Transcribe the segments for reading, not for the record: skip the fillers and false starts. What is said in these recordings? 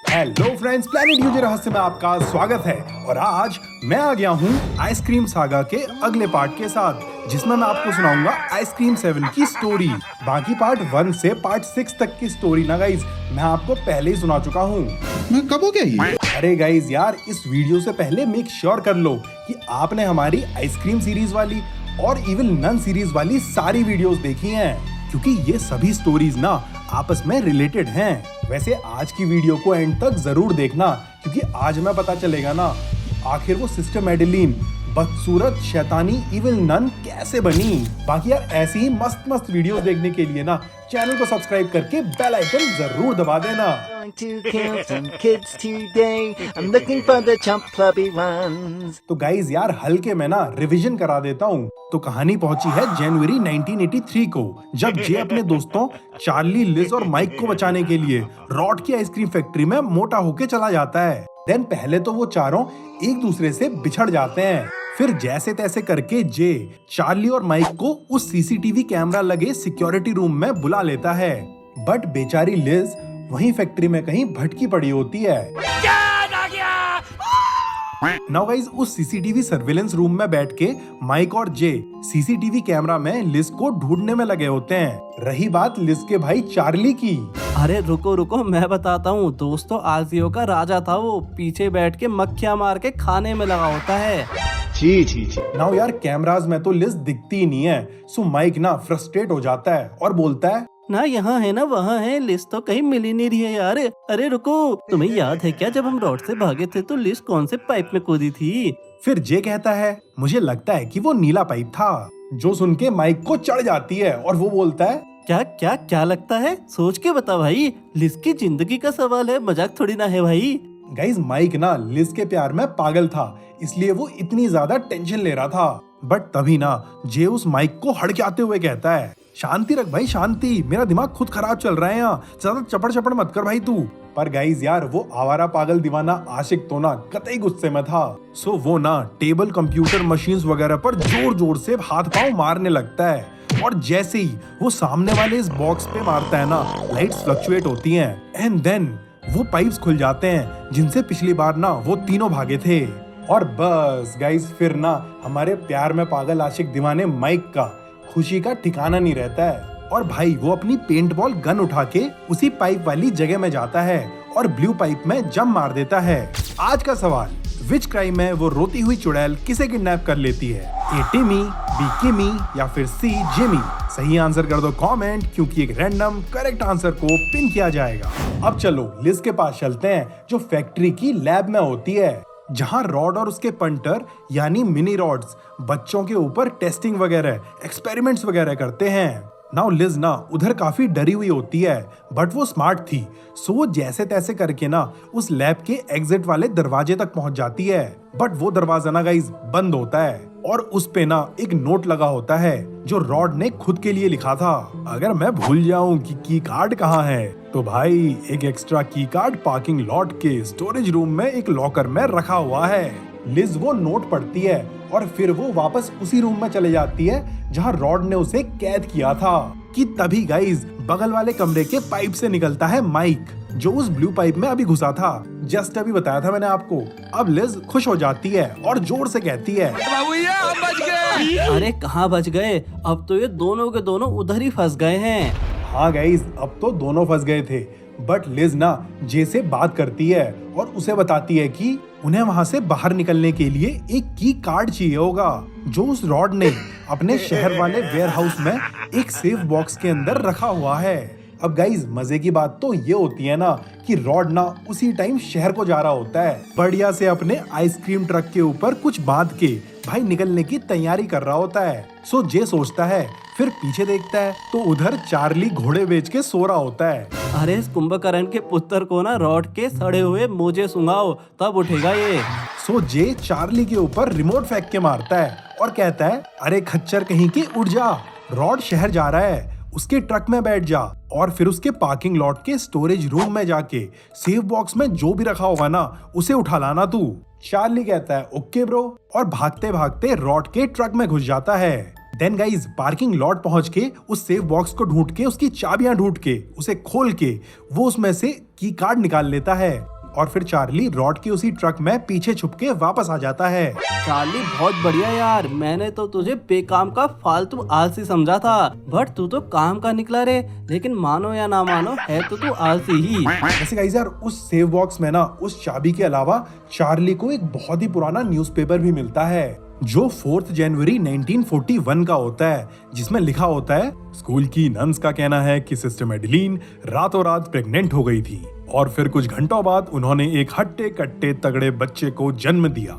Hello friends, planet user रहस्य में आपका स्वागत है। और आज मैं आ गया हूँ आइसक्रीम सागा के अगले पार्ट के साथ, जिसमें मैं आपको सुनाऊंगा आइसक्रीम 7 की स्टोरी। बाकी पार्ट 1 से पार्ट 6 तक की स्टोरी ना गाइज मैं आपको पहले ही सुना चुका हूँ। मैं कब हो गया ये? अरे गाइज यार, इस वीडियो से पहले मेक श्योर कर लो कि आपने हमारी आइसक्रीम सीरीज वाली और इविल नन सीरीज वाली सारी वीडियोस देखी हैं, क्योंकि ये सभी स्टोरीज ना आपस में रिलेटेड हैं। वैसे आज की वीडियो को एंड तक जरूर देखना, क्योंकि आज में पता चलेगा ना आखिर वो सिस्टर मेडेलिन बदसूरत शैतानी इविल नन कैसे बनी। बाकी यार ऐसी ही मस्त मस्त वीडियोस देखने के लिए ना चैनल को सब्सक्राइब करके बेल आइकन जरूर दबा देना। To kill some kids today. I'm looking for the chump clubby ones. तो गाइज यार हल्के में ना रिवीजन करा देता हूँ। तो कहानी पहुंची है जनवरी 1983 को, जब जे अपने दोस्तों चार्ली, लिज और माइक को बचाने के लिए रॉड की आइसक्रीम फैक्ट्री में मोटा होके चला जाता है। देन पहले तो वो चारों एक दूसरे से बिछड़ जाते हैं, फिर जैसे तैसे करके जे चार्ली और माइक को उस सीसीटीवी कैमरा लगे सिक्योरिटी रूम में बुला लेता है। बट बेचारी लिज वहीं फैक्ट्री में कहीं भटकी पड़ी होती है। नाउ गाइस, उस सीसीटीवी सर्वेलेंस रूम में बैठ के माइक और जे सीसीटीवी कैमरा में लिज को ढूंढने में लगे होते हैं। रही बात लिज के भाई चार्ली की। अरे रुको रुको, मैं बताता हूँ। दोस्तों आलसियों का राजा था वो, पीछे बैठ के मक्खियाँ मार के खाने में लगा होता है। जी। नाउ यार कैमरास में तो लिज दिखती ही नहीं है, सो माइक ना फ्रस्ट्रेट हो जाता है और बोलता है, ना यहाँ है ना वहाँ है, लिस्ट तो कहीं मिल ही नहीं रही है यार। अरे रुको, तुम्हें याद है क्या जब हम रोड से भागे थे तो लिस्ट कौन से पाइप में कूदी थी? फिर जे कहता है, मुझे लगता है कि वो नीला पाइप था। जो सुन के माइक को चढ़ जाती है और वो बोलता है, क्या क्या क्या लगता है? सोच के बता भाई, लिस्ट की जिंदगी का सवाल है, मजाक थोड़ी ना है भाई। गाइस माइक ना लिज के प्यार में पागल था, इसलिए वो इतनी ज्यादा टेंशन ले रहा था। बट तभी ना जे उस माइक को हड़काते हुए कहता है, शांति रख भाई शांति, मेरा दिमाग खुद खराब चल रहा है यहाँ, ज्यादा चपड़ चपड़ मत कर भाई तू। पर गाइस यार वो आवारा पागल दीवाना आशिक तो ना कतई गुस्से में था। सो वो ना टेबल, कंप्यूटर, मशीन्स वगैरह पर जोर जोर से हाथ पांव मारने लगता है। और जैसे ही वो सामने वाले इस बॉक्स पे मारता है ना, लाइट्स फ्लक्चुएट होती हैं एंड देन वो पाइप्स खुल जाते हैं जिनसे पिछली बार ना वो तीनों भागे थे। और बस गाइस फिर ना हमारे प्यार में पागल आशिक दीवाने माइक का खुशी का ठिकाना नहीं रहता है। और भाई वो अपनी पेंट बॉल गन उठा के उसी पाइप वाली जगह में जाता है और ब्लू पाइप में जंप मार देता है। आज का सवाल, विच क्राइम में वो रोती हुई चुड़ैल किसे किडनैप कर लेती है? ए टिमी, बी किमी या फिर सी जिमी? सही आंसर कर दो कमेंट, क्योंकि एक रैंडम करेक्ट आंसर को पिन किया जाएगा। अब चलो लिज के पास चलते हैं, जो फैक्ट्री की लैब में होती है, जहां रॉड और उसके पंटर यानी मिनी रॉड्स बच्चों के ऊपर टेस्टिंग वगैरह, एक्सपेरिमेंट्स वगैरह करते हैं। नाउ लिज ना उधर काफी डरी हुई होती है, बट वो स्मार्ट थी, सो वो जैसे तैसे करके ना उस लैब के एग्जिट वाले दरवाजे तक पहुंच जाती है। बट वो दरवाजा ना गाइस बंद होता है और उस पे ना एक नोट लगा होता है जो रॉड ने खुद के लिए लिखा था। अगर मैं भूल जाऊं कि की कार्ड कहाँ है, तो भाई एक एक्स्ट्रा की कार्ड पार्किंग लॉट के स्टोरेज रूम में एक लॉकर में रखा हुआ है। लिज वो नोट पढ़ती है और फिर वो वापस उसी रूम में चले जाती है जहां रॉड ने उसे कैद किया था। कि तभी गाइज बगल वाले कमरे के पाइप से निकलता है माइक, जो उस ब्लू पाइप में अभी घुसा था। जस्ट अभी बताया था मैंने आपको। अब लिज खुश हो जाती है और जोर से कहती है, अरे कहाँ बच गए, अब तो ये दोनों के दोनों उधर ही फंस गए हैं। हाँ गाइज अब तो दोनों फंस गए थे। बट लिज ना जे से बात करती है और उसे बताती है कि उन्हें वहां से बाहर निकलने के लिए एक की कार्ड चाहिए होगा, जो उस रॉड ने अपने शहर वाले वेयरहाउस में एक सेफ बॉक्स के अंदर रखा हुआ है। अब गाइज मजे की बात तो ये होती है ना कि रॉड ना उसी टाइम शहर को जा रहा होता है, बढ़िया से अपने आइसक्रीम ट्रक के ऊपर कुछ बांध के भाई निकलने की तैयारी कर रहा होता है। सो जे सोचता है, फिर पीछे देखता है तो उधर चार्ली घोड़े बेच के सो रहा होता है। अरे इस कुंभकर्ण के पुत्र को ना रॉड के सड़े हुए मोजे सुंघाओ, तब उठेगा ये। सो जे चार्ली के ऊपर रिमोट फेंक के मारता है और कहता है, अरे खच्चर कहीं की उठ जा, रॉड शहर जा रहा है, उसके ट्रक में बैठ जा और फिर उसके पार्किंग लॉट के स्टोरेज रूम में जाके सेफ बॉक्स में जो भी रखा होगा ना उसे उठा लाना तू। चार्ली कहता है ओके ब्रो, और भागते भागते रॉड के ट्रक में घुस जाता है। देन गाइज पार्किंग लॉट पहुंच के उस सेफ बॉक्स को ढूंढ के उसकी चाबियां ढूंढ के उसे खोल के वो उसमें से की कार्ड निकाल लेता है। और फिर चार्ली रॉड के उसी ट्रक में पीछे छुप के वापस आ जाता है। चार्ली बहुत बढ़िया यार, मैंने तो तुझे बेकाम का फालतू आलसी समझा था, बट तू तो काम का निकला रे। लेकिन मानो या ना मानो, है तो तू आलसी ही। वैसे गाइस यार, उस सेव बॉक्स में ना उस चाबी के अलावा चार्ली को एक बहुत ही पुराना न्यूज़पेपर भी मिलता है जो 4 जनवरी 1941 का होता है, जिसमें लिखा होता है, स्कूल की नन्स का कहना है कि सिस्टर मेडेलिन रातों रात प्रेग्नेंट हो गई थी और फिर कुछ घंटों बाद उन्होंने एक हट्टे कट्टे तगड़े बच्चे को जन्म दिया।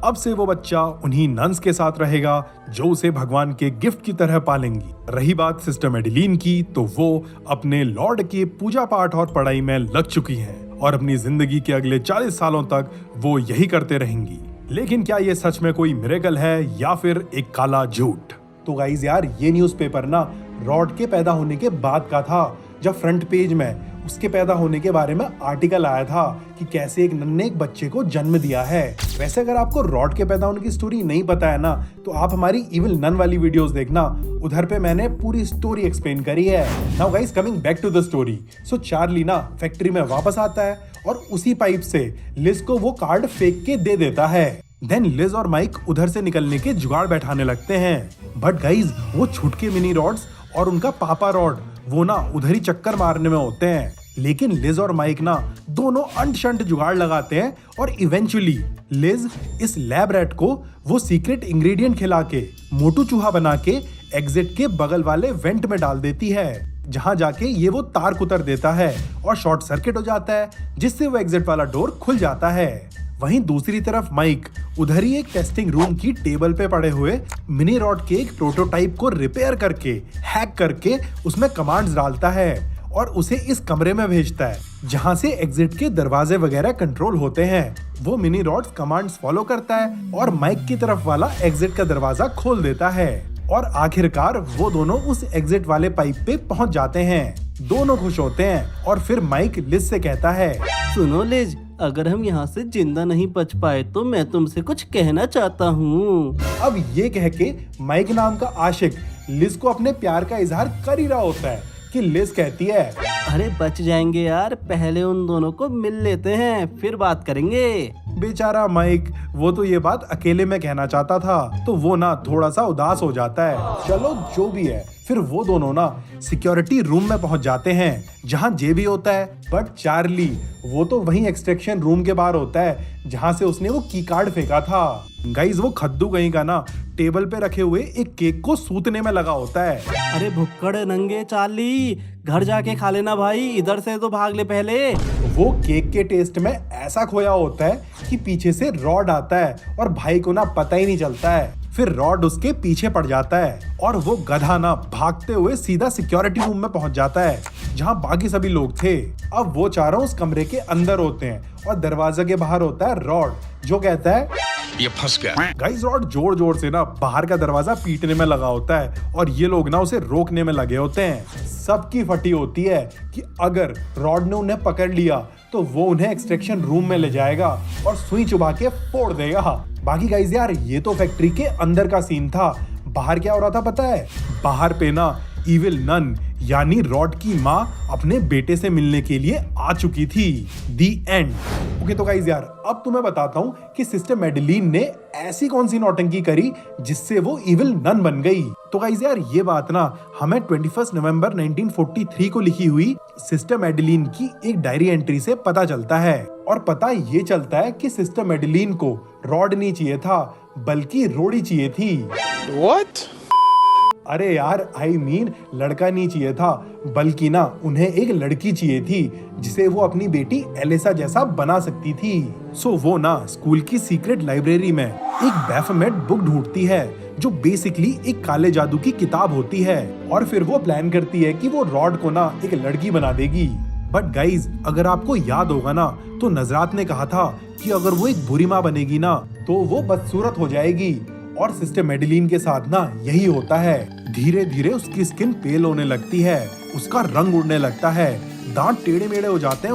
अब से वो बच्चा उन्हीं नन्स के साथ रहेगा जो उसे भगवान के गिफ्ट की तरह पालेंगी। रही बात सिस्टर मेडेलिन की, तो वो अपने लॉर्ड के पूजा पाठ और पढ़ाई में लग चुकी हैं और अपनी जिंदगी के अगले 40 सालों तक वो यही करते रहेंगी। लेकिन क्या ये सच में कोई मिरेकल है या फिर एक काला झूठ? तो गाइज यार, ये न्यूज़पेपर ना रॉड के पैदा होने के बाद का था, जब फ्रंट पेज में उसके पैदा होने के बारे में आर्टिकल आया था कि कैसे एक नन ने एक बच्चे को जन्म दिया है। वैसे अगर आपको रॉड के पैदा होने की स्टोरी नहीं पता है ना, तो आप हमारी इविल नन वाली वीडियोस देखना, उधर पे मैंने पूरी स्टोरी एक्सप्लेन करी है। Now guys, coming back to the story. So Charlie ना फैक्ट्री में वापस आता है और उसी पाइप से लिज को वो कार्ड फेंक के दे देता है। देन लिज और माइक उधर से निकलने के जुगाड़ बैठाने लगते हैं, बट गाइज वो छुटके मिनी रॉड्स और उनका पापा रॉड वो ना उधर ही चक्कर मारने में होते हैं। लेकिन लिज और माइक ना दोनों अंट शंट जुगाड़ लगाते हैं और इवेंचुअली लिज इस लैब रैट को वो सीक्रेट इंग्रेडिएंट खिला के मोटू चूहा बना के एग्जिट के बगल वाले वेंट में डाल देती है, जहां जाके ये वो तार कुतर देता है और शॉर्ट सर्किट हो जाता है, जिससे वो एग्जिट वाला डोर खुल जाता है। वहीं दूसरी तरफ माइक उधर ही एक टेस्टिंग रूम की टेबल पे पड़े हुए मिनी रॉड के एक प्रोटोटाइप को रिपेयर करके हैक करके उसमें कमांड्स डालता है और उसे इस कमरे में भेजता है जहां से एग्जिट के दरवाजे वगैरह कंट्रोल होते हैं। वो मिनी रॉड्स कमांड्स फॉलो करता है और माइक की तरफ वाला एग्जिट का दरवाजा खोल देता है और आखिरकार वो दोनों उस एग्जिट वाले पाइप पे पहुंच जाते हैं। दोनों खुश होते हैं और फिर माइक लिज से कहता है, सुनो लिज, अगर हम यहाँ से जिंदा नहीं बच पाए तो मैं तुमसे कुछ कहना चाहता हूँ। अब ये कह के माइक नाम का आशिक लिज को अपने प्यार का इजहार कर ही रहा होता है कि लिज कहती है, अरे बच जाएंगे यार, पहले उन दोनों को मिल लेते हैं फिर बात करेंगे। बेचारा माइक, वो तो ये बात अकेले में कहना चाहता था, तो वो ना थोड़ा सा उदास हो जाता है। चलो जो भी है, फिर वो दोनों ना सिक्योरिटी रूम में पहुंच जाते हैं जहां जे भी होता है, बट चार्ली वो तो वहीं एक्सट्रैक्शन रूम के बाहर होता है जहां से उसने वो की कार्ड फेंका था। गाइस, वो खद्दू कहीं का ना टेबल पे रखे हुए एक केक को सूतने में लगा होता है। अरे भुक्कड़ नंगे चार्ली, घर जाके खा लेना भाई, इधर से तो भाग ले पहले। वो केक के टेस्ट में ऐसा खोया होता है कि पीछे से रॉड आता है और भाई को ना पता ही नहीं चलता है। फिर रॉड उसके पीछे पड़ जाता है और वो गधा ना भागते हुए सीधा सिक्योरिटी रूम में पहुंच जाता है जहां बाकी सभी लोग थे। अब वो चारों उस कमरे के अंदर होते हैं और दरवाजे के बाहर होता है रॉड, जो कहता है, ये फंस गया। गाइस, रॉड जोर जोर से ना बाहर का दरवाजा पीटने में लगा होता है और ये लोग ना उसे रोकने में लगे होते हैं। सबकी फटी होती है कि अगर रॉड ने उन्हें पकड़ लिया तो वो उन्हें एक्सट्रैक्शन रूम में ले जाएगा और सुई चुभा के फोड़ देगा। बाकी गाइस यार, ये तो फैक्ट्री के अंदर का सीन था। बाहर क्या हो रहा था पता है? बाहर पे ना इविल नन यानी रॉड की माँ अपने बेटे से मिलने के लिए आ चुकी थी। दी एंड। ओके, तो गाइस यार, अब तुम्हें बताता हूँ कि सिस्टर मेडेलिन ने ऐसी कौन सी नौटंकी करी जिससे वो इविल नन बन गई। तो गाइस यार, ये बात ना हमें 21 नवंबर 1943 को लिखी हुई सिस्टर मेडेलिन की एक डायरी एंट्री से पता चलता है। और पता ये चलता है कि सिस्टर मेडेलिन को रॉड नहीं चाहिए था, बल्कि रोड़ी चाहिए थी। What? अरे यार, आई मीन लड़का नहीं चाहिए था, बल्कि ना उन्हें एक लड़की चाहिए थी जिसे वो अपनी बेटी एलिसा जैसा बना सकती थी। सो वो ना स्कूल की सीक्रेट लाइब्रेरी में एक बैफोमेट बुक ढूंढती है जो बेसिकली एक काले जादू की किताब होती है और फिर वो प्लान करती है कि वो रॉड को ना एक लड़की बना देगी। बट गाइज, अगर आपको याद होगा ना, तो नजरात ने कहा था कि अगर वो एक बुरी माँ बनेगी ना तो वो बदसूरत हो जाएगी। और सिस्टर मेडेलिन के साथ ना यही होता है। धीरे धीरे उसकी स्किन पेल होने लगती है, उसका रंग उड़ने लगता है, दांत टेढ़े मेढ़े हो जाते हैं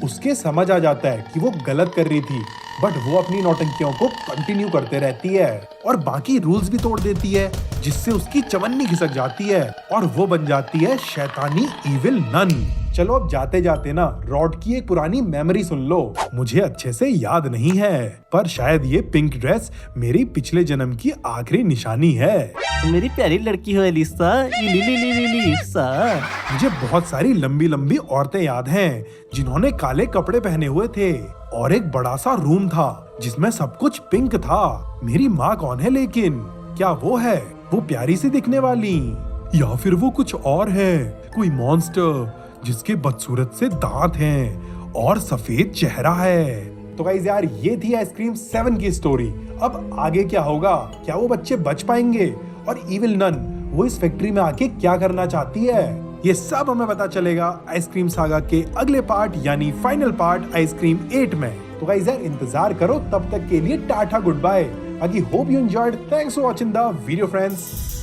उसके समझ आ जाता है कि वो गलत कर रही थी, बट वो अपनी नौटंकियों को कंटिन्यू करते रहती है और बाकी रूल्स भी तोड़ देती है, जिससे उसकी चवन्नी खिसक जाती है और वो बन जाती है शैतानी इविल नन। चलो अब जाते जाते ना रॉड की एक पुरानी मेमोरी सुन लो। मुझे अच्छे से याद नहीं है, पर शायद ये पिंक ड्रेस मेरी पिछले जन्म की आखिरी निशानी है। तो मेरी प्यारी लड़की हो एलिसा, एलिसा। मुझे बहुत सारी लंबी लंबी औरतें याद हैं जिन्होंने काले कपड़े पहने हुए थे और एक बड़ा सा रूम था जिसमें सब कुछ पिंक था। मेरी माँ कौन है लेकिन? क्या वो है वो प्यारी सी दिखने वाली, या फिर वो कुछ और है, कोई मॉन्स्टर जिसके बदसूरत से दांत हैं और सफेद चेहरा है। तो गाइस यार ये थी आइसक्रीम 7 की स्टोरी। अब आगे क्या होगा? क्या वो बच्चे बच पाएंगे? और इविल नन वो इस फैक्ट्री में आके क्या करना चाहती है? ये सब हमें पता चलेगा आइसक्रीम सागा के अगले पार्ट यानी फाइनल पार्ट आइसक्रीम 8 में। तो गाइस यार इंतजार करो, तब तक के लिए टाटा गुड बाय। अगी hope you enjoyed. Thanks for watching the video friends.